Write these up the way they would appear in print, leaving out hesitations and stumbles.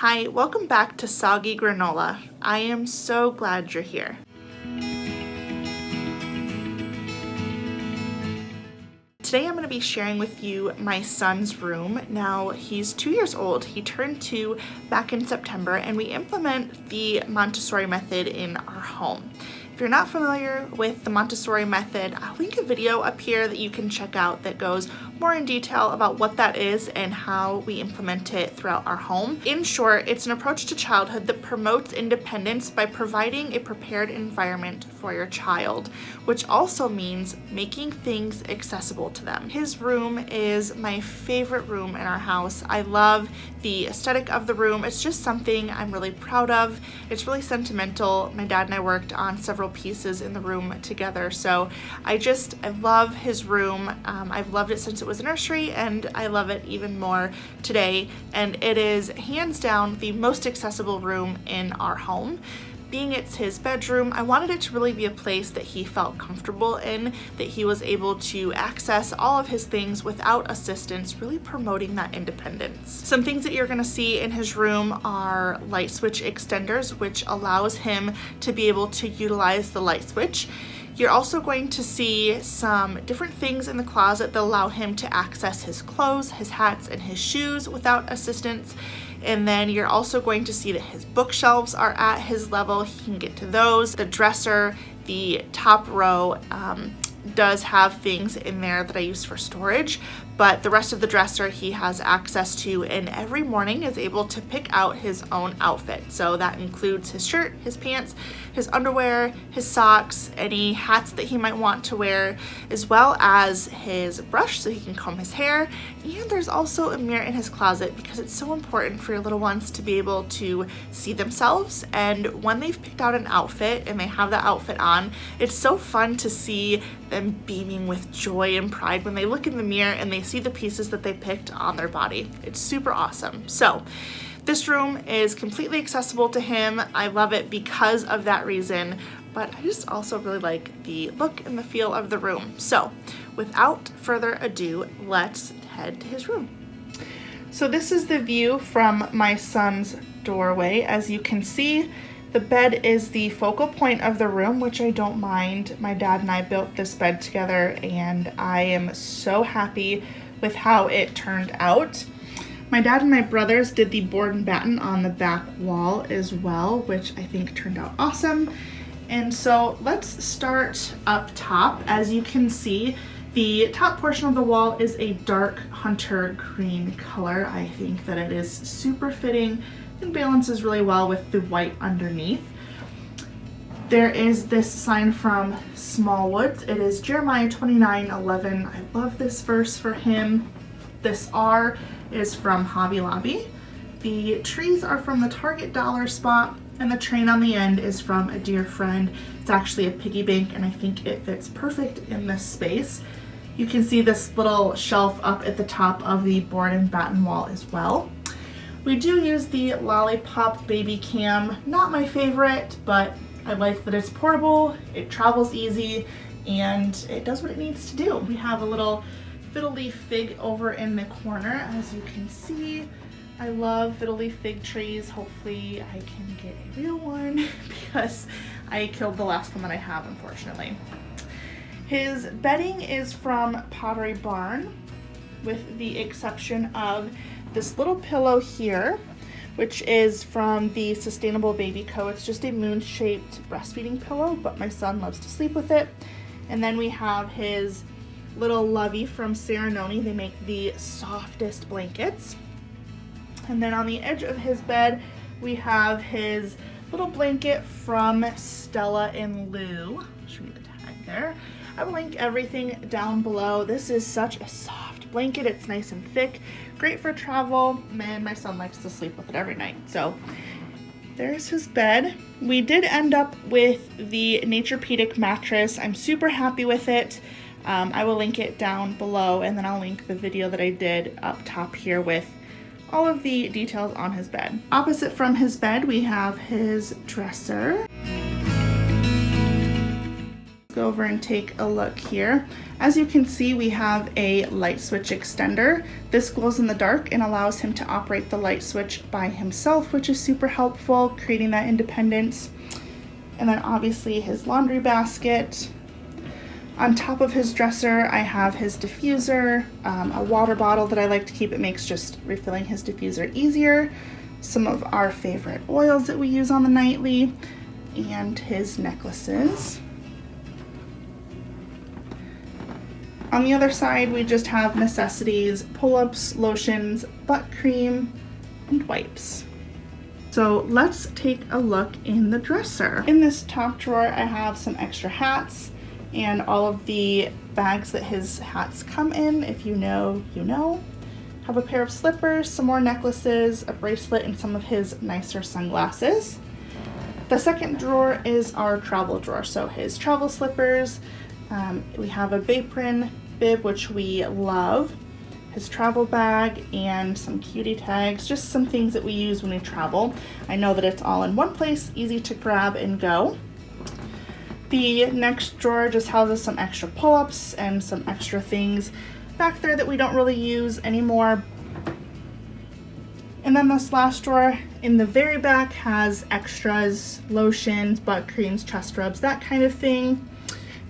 Hi, welcome back to Soggy Granola. I am so glad you're here. Today I'm going to be sharing with you my son's room. Now he's 2 years old. He turned 2 back in September, and we implement the Montessori method in our home. If you're not familiar with the Montessori method, I'll link a video up here that you can check out that goes more in detail about what that is and how we implement it throughout our home. In short, it's an approach to childhood that promotes independence by providing a prepared environment for your child, which also means making things accessible to them. His room is my favorite room in our house. I love the aesthetic of the room. It's just something I'm really proud of. It's really sentimental. My dad and I worked on several pieces in the room together, so I love his room. I've loved it since it was a nursery, and I love it even more today, and it is hands down the most accessible room in our home. Being it's his bedroom, I wanted it to really be a place that he felt comfortable in, that he was able to access all of his things without assistance, really promoting that independence. Some things that you're going to see in his room are light switch extenders, which allows him to be able to utilize the light switch. You're also going to see some different things in the closet that allow him to access his clothes, his hats, and his shoes without assistance. And then you're also going to see that his bookshelves are at his level. He can get to those. The dresser, the top row, does have things in there that I use for storage, but the rest of the dresser he has access to, and every morning is able to pick out his own outfit. So that includes his shirt, his pants, his underwear, his socks, any hats that he might want to wear, as well as his brush so he can comb his hair. And there's also a mirror in his closet because it's so important for your little ones to be able to see themselves. And when they've picked out an outfit and they have that outfit on, it's so fun to see them beaming with joy and pride when they look in the mirror and they see the pieces that they picked on their body. It's super awesome. So this room is completely accessible to him. I love it because of that reason, but I just also really like the look and the feel of the room. So without further ado, let's head to his room. So this is the view from my son's doorway. As you can see, the bed is the focal point of the room, which I don't mind. My dad and I built this bed together, and I am so happy with how it turned out. My dad and my brothers did the board and batten on the back wall as well, which I think turned out awesome. And so let's start up top. As you can see, the top portion of the wall is a dark hunter green color. I think that it is super fitting and balances really well with the white underneath. There is this sign from Smallwoods. It is Jeremiah 29:11. I love this verse for him. This R is from Hobby Lobby. The trees are from the Target dollar spot, and the train on the end is from a dear friend. It's actually a piggy bank, and I think it fits perfect in this space. You can see this little shelf up at the top of the board and batten wall as well. We do use the Lollipop baby cam. Not my favorite, but I like that it's portable, it travels easy, and it does what it needs to do. We have a little fiddle leaf fig over in the corner. As you can see, I love fiddle leaf fig trees. Hopefully I can get a real one because I killed the last one that I have, unfortunately. His bedding is from Pottery Barn, with the exception of this little pillow here, which is from the Sustainable Baby Co. It's just a moon-shaped breastfeeding pillow, but my son loves to sleep with it. And then we have his little lovey from Serenoni. They make the softest blankets. And then on the edge of his bed, we have his little blanket from Stella and Lou. I'll show you the tag there. I will link everything down below. This is such a soft blanket. It's nice and thick, great for travel, and my son likes to sleep with it every night. So there's his bed. We did end up with the Naturepedic mattress. I'm super happy with it. I will link it down below, and then I'll link the video that I did up top here with all of the details on his bed. Opposite from his bed, we have his dresser. Go over and take a look here. As you can see, we have a light switch extender. This glows in the dark and allows him to operate the light switch by himself, which is super helpful, creating that independence. And then obviously his laundry basket. On top of his dresser, I have his diffuser, a water bottle that I like to keep. It makes just refilling his diffuser easier. Some of our favorite oils that we use on the nightly, and his necklaces. On the other side, we just have necessities, pull-ups, lotions, butt cream, and wipes. So let's take a look in the dresser. In this top drawer, I have some extra hats and all of the bags that his hats come in. If you know, you know. Have a pair of slippers, some more necklaces, a bracelet, and some of his nicer sunglasses. The second drawer is our travel drawer. So his travel slippers, we have a apron, bib, which we love, his travel bag, and some cutie tags, just some things that we use when we travel. I know that it's all in one place, easy to grab and go. The next drawer just houses some extra pull-ups and some extra things back there that we don't really use anymore. And then this last drawer in the very back has extras, lotions, butt creams, chest rubs, that kind of thing.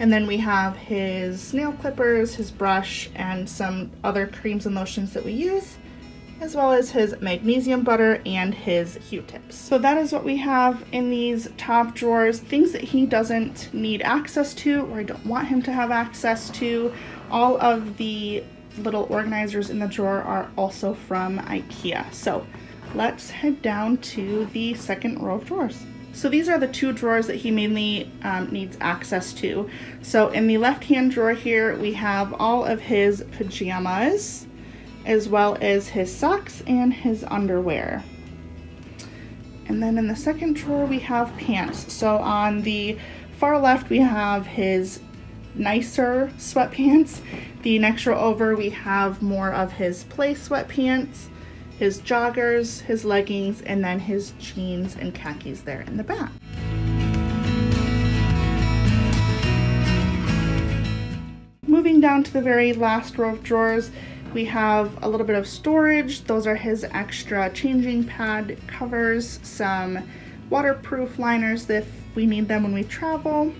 And then we have his nail clippers, his brush, and some other creams and lotions that we use, as well as his magnesium butter and his Q-tips. So that is what we have in these top drawers, things that he doesn't need access to or I don't want him to have access to. All of the little organizers in the drawer are also from IKEA. So let's head down to the second row of drawers. So these are the two drawers that he mainly needs access to. So in the left-hand drawer here, we have all of his pajamas, as well as his socks and his underwear. And then in the second drawer, we have pants. So on the far left, we have his nicer sweatpants. The next row over, we have more of his play sweatpants, his joggers, his leggings, and then his jeans and khakis there in the back. Moving down to the very last row of drawers, we have a little bit of storage. Those are his extra changing pad covers, some waterproof liners if we need them when we travel.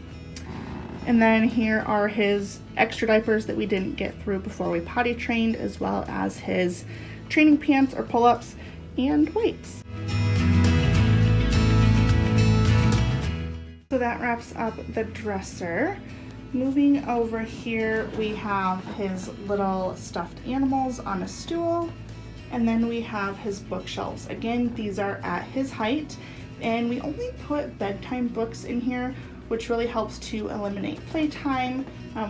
And then here are his extra diapers that we didn't get through before we potty trained, as well as his training pants or pull-ups and weights. So that wraps up the dresser. Moving over here, we have his little stuffed animals on a stool, and then we have his bookshelves. Again, these are at his height, and we only put bedtime books in here, which really helps to eliminate playtime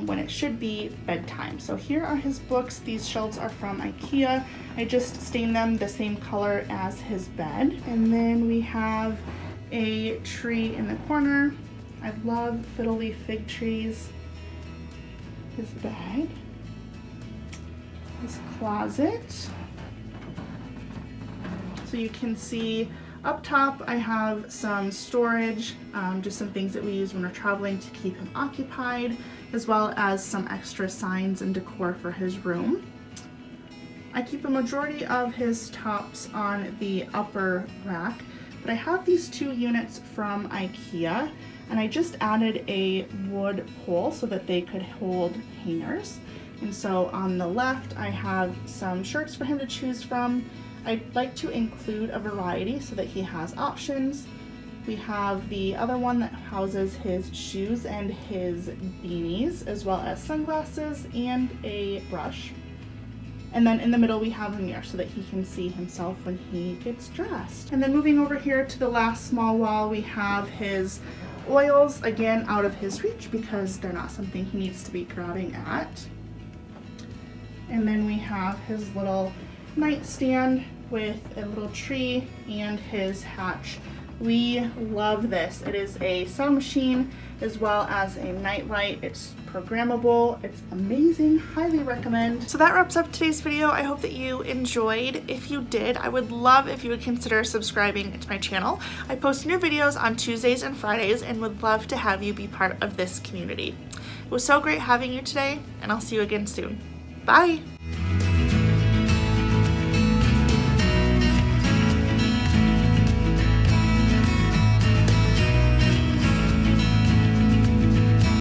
when it should be bedtime. So here are his books. These shelves are from IKEA. I just stained them the same color as his bed. And then we have a tree in the corner. I love fiddle leaf fig trees. His bed, his closet. So you can see up top I have some storage, just some things that we use when we're traveling to keep him occupied, as well as some extra signs and decor for his room. I keep a majority of his tops on the upper rack, but I have these two units from IKEA, and I just added a wood pole so that they could hold hangers. And so on the left, I have some shirts for him to choose from. I'd like to include a variety so that he has options. We have the other one that houses his shoes and his beanies, as well as sunglasses and a brush. And then in the middle we have a mirror so that he can see himself when he gets dressed. And then moving over here to the last small wall, we have his oils, again out of his reach because they're not something he needs to be grabbing at. And then we have his little nightstand with a little tree and his hatch. We love this. It is a sewing machine as well as a nightlight. It's programmable. It's amazing. Highly recommend. So that wraps up today's video. I hope that you enjoyed. If you did, I would love if you would consider subscribing to my channel. I post new videos on Tuesdays and Fridays and would love to have you be part of this community. It was so great having you today, and I'll see you again soon. Bye!